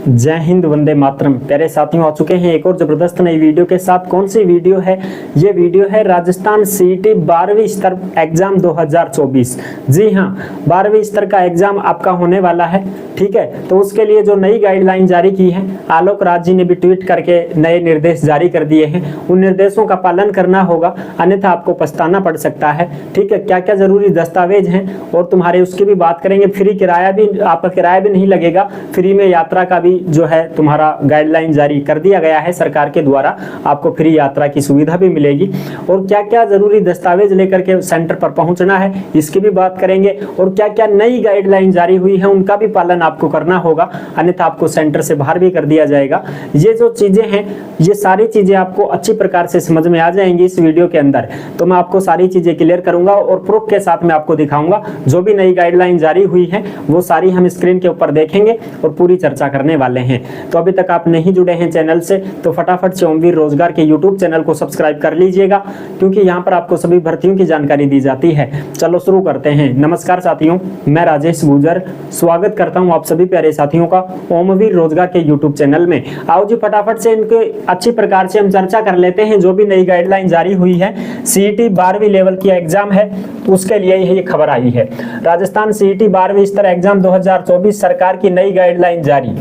जय हिंद, वंदे मातरम। प्यारे साथियों, आ चुके हैं एक और जबरदस्त नई वीडियो के साथ। कौन सी वीडियो है? ये वीडियो है राजस्थान सीईटी 12वीं स्तर एग्जाम 2024। जी हाँ, 12वीं स्तर का एग्जाम आपका होने वाला है। ठीक है, तो उसके लिए जो नई गाइडलाइन जारी की है, आलोक राज जी ने भी ट्वीट करके नए निर्देश जारी कर दिए हैं। उन निर्देशों का पालन करना होगा, अन्यथा आपको पछताना पड़ सकता है। ठीक है, क्या क्या जरूरी दस्तावेज हैं और तुम्हारे उसकी भी बात करेंगे। फ्री किराया भी, आपका किराया भी नहीं लगेगा। फ्री में यात्रा का भी जो है तुम्हारा गाइडलाइन जारी कर दिया गया है सरकार के द्वारा। आपको फ्री यात्रा की सुविधा भी मिलेगी और क्या क्या जरूरी दस्तावेज लेकर के सेंटर पर पहुंचना है, इसकी भी बात करेंगे। और क्या क्या नई गाइडलाइन जारी हुई है, उनका भी पालन आपको करना होगा, अन्यथा आपको सेंटर से बाहर भी कर दिया जाएगा। ये जो चीजें हैं, ये सारी चीजें आपको अच्छी प्रकार से समझ में आ जाएंगी इस वीडियो के अंदर। तो मैं आपको सारी चीजें क्लियर करूंगा और प्रूफ के साथ में आपको दिखाऊंगा। जो भी नई गाइडलाइन जारी हुई है वो सारी हम स्क्रीन के ऊपर देखेंगे और पूरी चर्चा करने वाले हैं। तो अभी तक आप नहीं जुड़े हैं चैनल से तो फटाफट से ओमवीर रोजगार के यूट्यूब चैनल को सब्सक्राइब कर लीजिएगा, क्योंकि यहाँ पर आपको सभी भर्तियों की जानकारी दी जाती है। चलो शुरू करते हैं। नमस्कार साथियों, मैं राजेश गुजर स्वागत करता हूँ आप सभी प्यारे साथियों का ओमवीर रोजगार के यूट्यूब चैनल में। आओ जी, फटाफट से इनके अच्छी प्रकार से हम चर्चा कर लेते हैं। जो भी नई गाइडलाइन जारी हुई है, सीईटी 12वीं लेवल की एग्जाम है, उसके लिए ये खबर आई है। राजस्थान सीईटी 12वीं स्तर एग्जाम 2024 सरकार की नई गाइडलाइन जारी।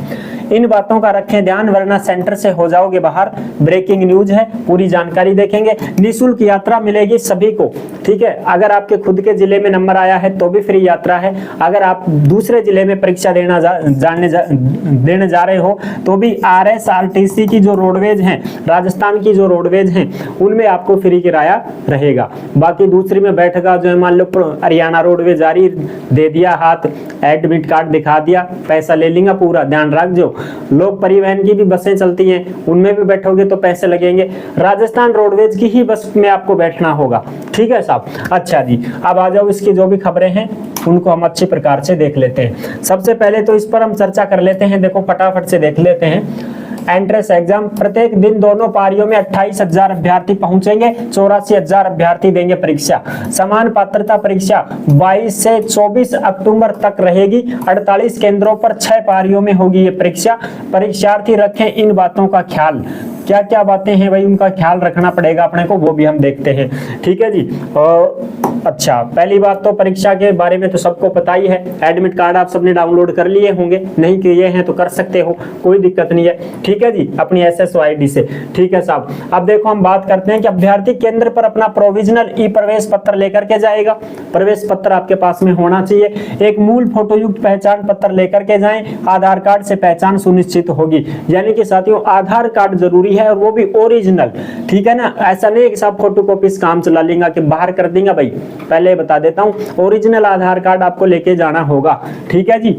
इन बातों का रखें ध्यान, वरना सेंटर से हो जाओगे बाहर। ब्रेकिंग न्यूज है, पूरी जानकारी देखेंगे। निःशुल्क यात्रा मिलेगी सभी को। ठीक है, अगर आपके खुद के जिले में नंबर आया है तो भी फ्री यात्रा है। अगर आप दूसरे जिले में परीक्षा देने जा रहे हो तो भी RSRTC की जो रोडवेज हैं, राजस्थान की जो रोडवेज हैं, उनमें आपको फ्री किराया रहेगा। बाकी दूसरी में बैठेगा, जो है मान लो हरियाणा रोडवेज जारी दे दिया हाथ, एडमिट कार्ड दिखा दिया, पैसा ले लेंगे पूरा। ध्यान रख जो लोक परिवहन की भी बसें चलती हैं, उनमें भी बैठोगे तो पैसे लगेंगे। राजस्थान रोडवेज की ही बस में आपको बैठना होगा। ठीक है साहब। अच्छा जी, अब आ जाओ, इसकी जो भी खबरें हैं उनको हम अच्छी प्रकार से देख लेते हैं। सबसे पहले तो इस पर हम चर्चा कर लेते हैं। देखो फटाफट से देख लेते हैं। एंट्रेंस एग्जाम, प्रत्येक दिन दोनों पारियों में 28,000 अभ्यर्थी पहुंचेंगे, 84,000 अभ्यर्थी देंगे परीक्षा। समान पात्रता परीक्षा 22 से 24 अक्टूबर तक रहेगी। 48 केंद्रों पर 6 पारियों में होगी ये परीक्षा। परीक्षार्थी रखें इन बातों का ख्याल। क्या क्या बातें हैं भाई, उनका ख्याल रखना पड़ेगा अपने को, वो भी हम देखते हैं। ठीक है जी। और अच्छा, पहली बात तो परीक्षा के बारे में तो सबको पता ही है। एडमिट कार्ड आप सबने डाउनलोड कर लिए होंगे, नहीं किए हैं तो कर सकते हो, कोई दिक्कत नहीं है। ठीक है जी, अपनी SSO ID से। ठीक है साहब। अब देखो हम बात करते हैं कि अभ्यर्थी केंद्र पर अपना प्रोविजनल ई प्रवेश पत्र लेकर के जाएगा। प्रवेश पत्र आपके पास में होना चाहिए। एक मूल फोटोयुक्त पहचान पत्र लेकर के जाएं। आधार कार्ड से पहचान सुनिश्चित होगी। यानी कि साथियों, आधार कार्ड जरूरी है और वो भी ओरिजिनल। ठीक है ना, ऐसा नहीं कि सब फोटोकॉपी काम चला लेंगे कि बाहर कर देंगे। भाई पहले बता देता हूं, ओरिजिनल आधार कार्ड आपको लेके जाना होगा। ठीक है जी।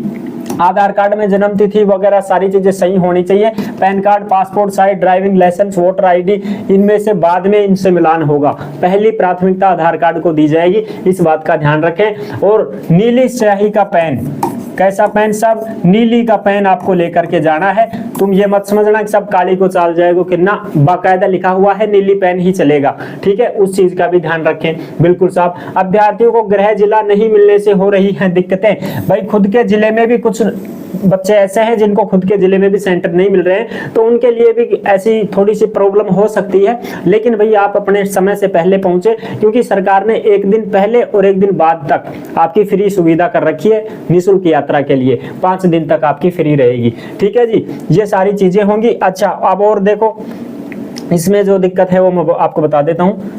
आधार कार्ड में जन्म तिथि वगैरह सारी चीजें सही होनी चाहिए। PAN card, passport size, driving licence, voter ID, इनमें से बाद में इनसे मिलान होगा। पहली प्राथमिकता आधार कार्ड को दी जाएगी, इस बात का ध्यान रखें। और नीली स्याही का पेन, कैसा पेन साहब? नीली का पेन आपको लेकर के जाना है। तुम ये मत समझना कि सब काली को चाल जाएगा, कि ना, बाकायदा लिखा हुआ है नीली पेन ही चलेगा। ठीक है, उस चीज का भी ध्यान रखें। बिल्कुल साहब। अभ्यर्थियों को गृह जिला नहीं मिलने से हो रही हैं दिक्कतें। भाई खुद के जिले में भी कुछ बच्चे ऐसे हैं जिनको खुद के जिले में भी सेंटर नहीं मिल रहे हैं, तो उनके लिए भी ऐसी थोड़ी सी प्रॉब्लम हो सकती है। लेकिन भाई आप अपने समय से पहले पहुंचे, क्योंकि सरकार ने एक दिन पहले और एक दिन बाद तक आपकी फ्री सुविधा कर रखी है। निःशुल्क यात्रा के लिए 5 दिन तक आपकी फ्री रहेगी। ठीक है जी, ये सारी चीजें होंगी। अच्छा, अब और देखो, इसमें जो दिक्कत है वो मैं आपको बता देता हूँ।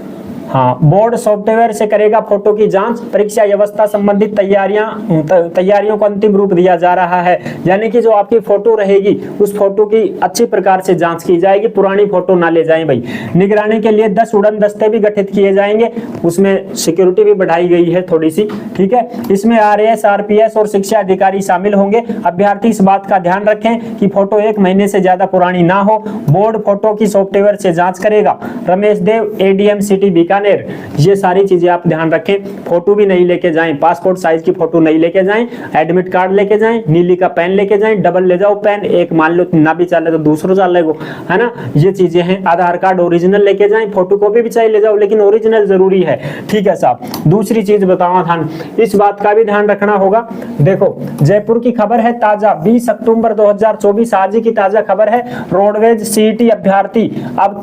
हाँ, बोर्ड सॉफ्टवेयर से करेगा फोटो की जांच। परीक्षा व्यवस्था संबंधित तैयारियों को अंतिम रूप दिया जा रहा है। यानी कि जो आपकी फोटो रहेगी, उस फोटो की अच्छी प्रकार से जांच की जाएगी। पुरानी फोटो ना ले जाएं भाई। निगरानी के लिए 10 उड़न दस्ते भी गठित किए जाएंगे, उसमें सिक्योरिटी भी बढ़ाई गई है थोड़ी सी। ठीक है, इसमें RAS, RPS और शिक्षा अधिकारी शामिल होंगे। अभ्यर्थी इस बात का ध्यान रखें कि फोटो 1 महीने से ज्यादा पुरानी ना हो। बोर्ड फोटो की सॉफ्टवेयर से जांच करेगा। रमेश देव, ADM सिटी बीकानेर, बीकानेर, ये सारी चीजें आप ध्यान रखें। फोटो भी नहीं लेके जाएं, पासपोर्ट साइज की फोटो नहीं लेके जाएं, एडमिट कार्ड लेके जाएं, नीली का पेन लेके जाएं, डबल ले जाओ पेन, एक मान लो ना भी चले तो दूसरों चाल लेगो, है ना, ये चीजें हैं। आधार कार्ड ओरिजिनल लेके जाएं, फोटो कॉपी भी चाहिए ले जाओ, लेकिन ओरिजिनल जरूरी है, ठीक है साहब। दूसरी चीज बताओ ध्यान, इस बात का भी ध्यान रखना होगा। देखो जयपुर की खबर है ताजा 20 अक्टूबर 2024, आज ही की ताजा खबर है। रोडवेज सीईटी अभ्यर्थी अब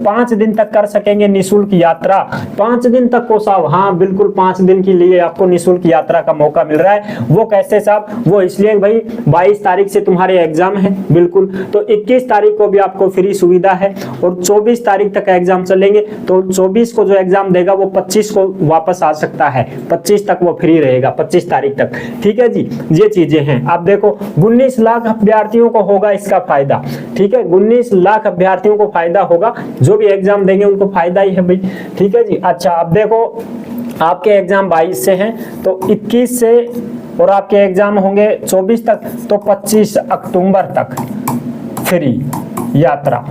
5 दिन तक कर सकेंगे निःशुल्क यात्रा। 5 दिन तक को साहब, हाँ बिल्कुल 5 दिन के लिए आपको निःशुल्क यात्रा का मौका मिल रहा है। वो कैसे साहब, वो इसलिए भाई 22 तारीख से तुम्हारे एग्जाम है, बिल्कुल, तो 21 तारीख को भी आपको फ्री सुविधा है और 24 तारीख तक एग्जाम चलेंगे। तो 24 को जो एग्जाम देगा वो 25 को वापस आ सकता है, 25 तक वो फ्री रहेगा, 25 तारीख तक, ठीक है जी। ये चीजें हैं। आप देखो 19 लाख अभ्यर्थियों को होगा इसका फायदा, ठीक है, 19 लाख अभ्यर्थियों को फायदा होगा, जो भी एग्जाम देंगे उनको फायदा ही है भाई, ठीक है जी। अच्छा अब देखो आपके एग्जाम 22 से हैं तो 21 से और आपके एग्जाम होंगे 24 तक, तो 25 अक्टूबर तक फ्री यात्रा,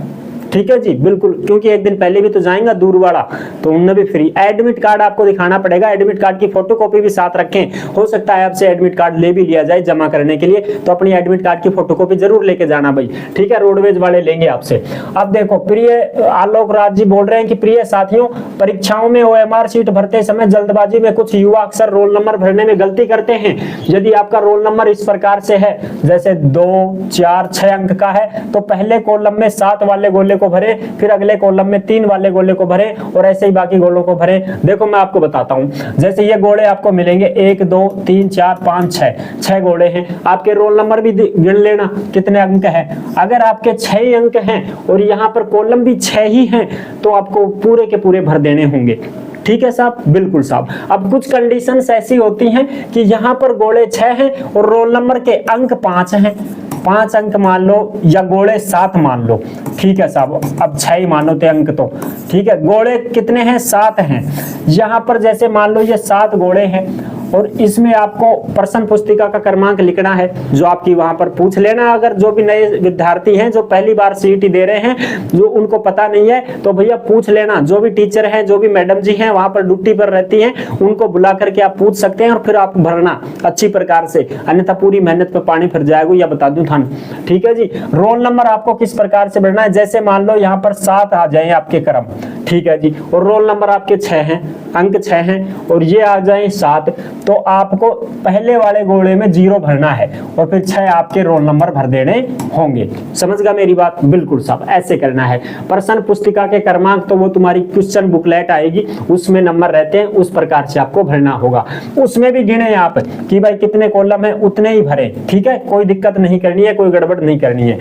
ठीक है जी, बिल्कुल, क्योंकि एक दिन पहले भी तो जाएंगे दूरवाड़ा, तो उनमें भी फ्री। एडमिट कार्ड आपको दिखाना पड़ेगा, एडमिट कार्ड की फोटोकॉपी भी साथ रखें, हो सकता है आपसे एडमिट कार्ड ले भी लिया जाए जमा करने के लिए, तो अपनी एडमिट कार्ड की फोटोकॉपी जरूर लेके जाना भाई, ठीक है, रोडवेज वाले लेंगे आपसे। अब देखो प्रिय आलोक राज जी बोल रहे हैं कि प्रिय साथियों, परीक्षाओं में OMR सीट भरते समय जल्दबाजी में कुछ युवा अक्सर रोल नंबर भरने में गलती करते हैं। यदि आपका रोल नंबर इस प्रकार से है, जैसे 2, 4, 6 अंक का है, तो पहले कॉलम में 7 वाले गोले को भरे, फिर अगले कॉलम में 3 वाले गोले को भरे और ऐसे ही बाकी गोलों को भरे। देखो मैं आपको बताता हूं, जैसे ये गोले आपको मिलेंगे 1, 2, 3, 4, 5, 6 गोले हैं। आपके रोल नंबर भी गिन लेना कितने अंक है। अगर आपके 6 अंक हैं और यहाँ पर कॉलम भी 6 ही हैं, तो आपको पूरे के पूरे भर देने होंगे, ठीक है साहब, बिल्कुल साहब। अब कुछ कंडीशंस ऐसी होती हैं कि यहाँ पर गोले 6 हैं और रोल नंबर के अंक 5 हैं, 5 अंक मान लो या गोले 7 मान लो, ठीक है साहब, अब 6 ही मानो थे अंक तो, ठीक है, गोले कितने हैं, 7 हैं। यहाँ पर जैसे मान लो ये 7 गोले हैं और इसमें आपको प्रश्न पुस्तिका का क्रमांक लिखना है, जो आपकी वहां पर पूछ लेना। अगर जो भी नए विद्यार्थी हैं जो पहली बार सीईटी दे रहे हैं, जो उनको पता नहीं है, तो भैया पूछ लेना। जो भी टीचर हैं, जो भी मैडम जी हैं वहां पर ड्यूटी पर रहती हैं, उनको बुला करके आप पूछ सकते हैं और फिर आप भरना अच्छी प्रकार से, अन्यथा पूरी मेहनत पे पानी फिर जाएगा, या बता दूं थान, ठीक है जी। रोल नंबर आपको किस प्रकार से भरना है, जैसे मान लो यहाँ पर 7 आ जाए आपके क्रम, ठीक है जी, और रोल नंबर आपके 6 हैं, अंक 6 हैं और ये आ जाए 7, तो आपको पहले वाले गोले में 0 भरना है और फिर 6 आपके रोल नंबर भर देने होंगे। समझ गया मेरी बात, बिल्कुल साहब, ऐसे करना है। प्रश्न पुस्तिका के क्रमांक तो वो तुम्हारी क्वेश्चन बुकलेट आएगी, उसमें नंबर रहते हैं, उस प्रकार से आपको भरना होगा। उसमें भी गिने आप कि भाई कितने कॉलम है, उतने ही भरे, ठीक है, कोई दिक्कत नहीं करनी है, कोई गड़बड़ नहीं करनी है,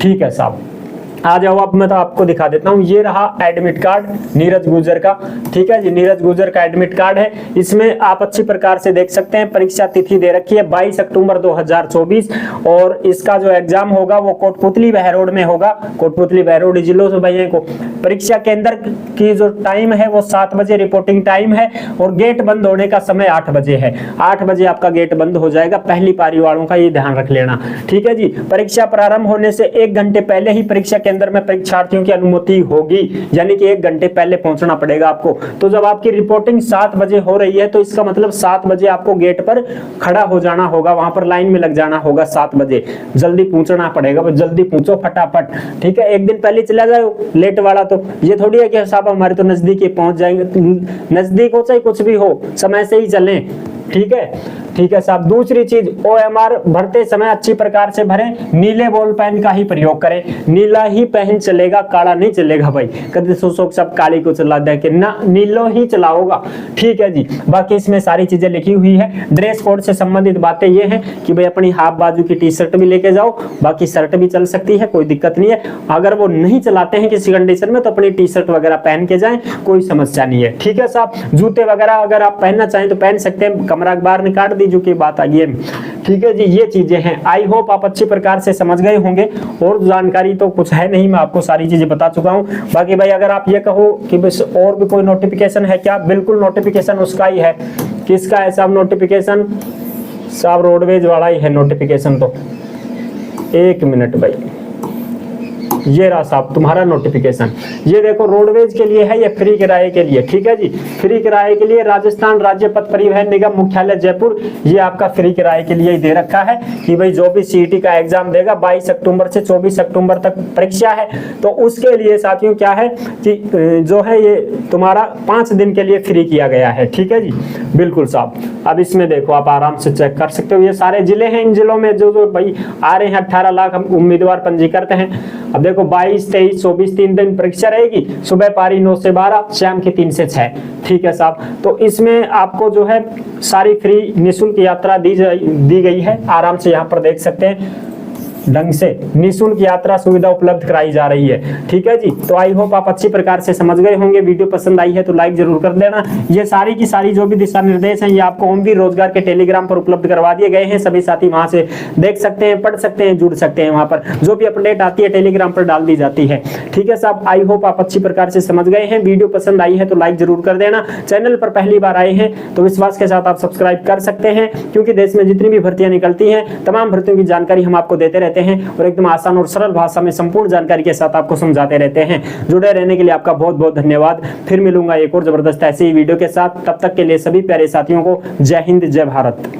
ठीक है साहब। आ जाओ, अब मैं तो आपको दिखा देता हूँ। ये रहा एडमिट कार्ड नीरज गुर्जर का, ठीक है जी, नीरज गुर्जर का एडमिट कार्ड है। इसमें आप अच्छी प्रकार से देख सकते हैं, परीक्षा तिथि दे रखी है 22 अक्टूबर 2024 और इसका जो एग्जाम होगा वो कोटपुतली बहरोड में होगा। कोटपुतली बहरोड जिलों से भैया को परीक्षा केंद्र की जो टाइम है वो 7 बजे रिपोर्टिंग टाइम है और गेट बंद होने का समय 8 बजे है। 8 बजे आपका गेट बंद हो जाएगा, पहली पारी वालों का ये ध्यान रख लेना, ठीक है जी। परीक्षा प्रारंभ होने से 1 घंटे पहले ही परीक्षा केंद्र में परीक्षार्थियों की अनुमति होगी, यानी कि 1 घंटे पहले पहुंचना पड़ेगा आपको। तो जब आपकी रिपोर्टिंग 7 बजे हो रही है तो इसका मतलब 7 बजे आपको गेट पर खड़ा हो जाना होगा, वहां पर लाइन में लग जाना होगा 7 बजे, जल्दी पहुंचना पड़ेगा, जल्दी पहुंचो फटाफट, ठीक है। एक दिन पहले चला जाओ लेट वाला, तो ये थोड़ी है कि साहब हमारे तो नजदीक ही पहुंच जाएंगे, नजदीक हो चाहे कुछ भी हो, समय से ही चलें, ठीक है, ठीक है साहब। दूसरी चीज, OMR भरते समय अच्छी प्रकार से भरें, नीले बॉल पेन का ही प्रयोग करें, नीला ही पेन चलेगा, काला नहीं चलेगा भाई, कभी सोचो सब काली को चला दे के ना, नीलो ही चलाओगा, ठीक है जी। बाकी इसमें सारी चीजें लिखी हुई है। ड्रेस कोड से संबंधित बातें ये हैं कि भाई अपनी हाफ बाजू की टी शर्ट भी लेके जाओ, बाकी शर्ट भी चल सकती है, कोई दिक्कत नहीं है। अगर वो नहीं चलाते हैं किसी कंडीशन में तो अपनी टी शर्ट वगैरह पहन के जाएं, कोई समस्या नहीं है, ठीक है साहब। जूते वगैरह अगर आप पहनना चाहें तो पहन सकते हैं, कमरा बाहर निकाल दीजिए की बात आ गई है, ठीक है जी। ये चीजें हैं, आई होप आप अच्छी प्रकार से समझ गए होंगे और जानकारी तो कुछ है नहीं, मैं आपको सारी चीजें बता चुका हूं। बाकी भाई अगर आप ये कहो कि बस और भी कोई नोटिफिकेशन है क्या, बिल्कुल नोटिफिकेशन उसका ही है। किसका है साहब नोटिफिकेशन, साहब रोडवेज वाला ही है नोटिफिकेशन। तो 1 मिनट भाई, ये रहा साहब तुम्हारा नोटिफिकेशन। ये देखो रोडवेज के लिए है, ये फ्री किराए के लिए, ठीक है जी। फ्री किराए के लिए राजस्थान राज्य पथ परिवहन निगम मुख्यालय जयपुर, ये आपका फ्री किराए के लिए ही दे रखा है कि भाई जो भी सीईटी का एग्जाम देगा 22 अक्टूबर से 24 अक्टूबर तक परीक्षा है, तो उसके लिए साथियों क्या है कि जो है ये तुम्हारा 5 दिन के लिए फ्री किया गया है, ठीक है जी। बिल्कुल साहब, अब इसमें देखो आप आराम से चेक कर सकते हो, ये सारे जिले हैं, इन जिलों में जो भाई आ रहे हैं 18 लाख हम उम्मीदवार पंजीकृत हैं। अब देखो 22, 23, 24 3 दिन परीक्षा रहेगी, सुबह पारी 9 से 12, शाम की 3 से 6, ठीक है साहब। तो इसमें आपको जो है सारी फ्री निःशुल्क यात्रा दी गई है, आराम से यहाँ पर देख सकते हैं ढंग से निःशुल्क यात्रा सुविधा उपलब्ध कराई जा रही है, ठीक है जी। तो आई होप आप अच्छी प्रकार से समझ गए होंगे। वीडियो पसंद आई है तो लाइक जरूर कर देना। ये सारी की सारी जो भी दिशा निर्देश हैं ये आपको ओमवीर रोजगार के टेलीग्राम पर उपलब्ध करवा दिए गए हैं, सभी साथी वहां से देख सकते हैं, पढ़ सकते हैं, जुड़ सकते हैं। वहां पर जो भी अपडेट आती है टेलीग्राम पर डाल दी जाती है, ठीक है साहब। आई होप आप अच्छी प्रकार से समझ गए हैं। वीडियो पसंद आई है तो लाइक जरूर कर देना। चैनल पर पहली बार आए हैं तो विश्वास के साथ आप सब्सक्राइब कर सकते हैं, क्योंकि देश में जितनी भी भर्तियां निकलती हैं तमाम भर्तियों की जानकारी हम आपको देते रहते हैं और एकदम आसान और सरल भाषा में संपूर्ण जानकारी के साथ आपको समझाते रहते हैं। जुड़े रहने के लिए आपका बहुत बहुत धन्यवाद। फिर मिलूंगा एक और जबरदस्त ऐसे ही वीडियो के साथ, तब तक के लिए सभी प्यारे साथियों को जय हिंद, जय भारत।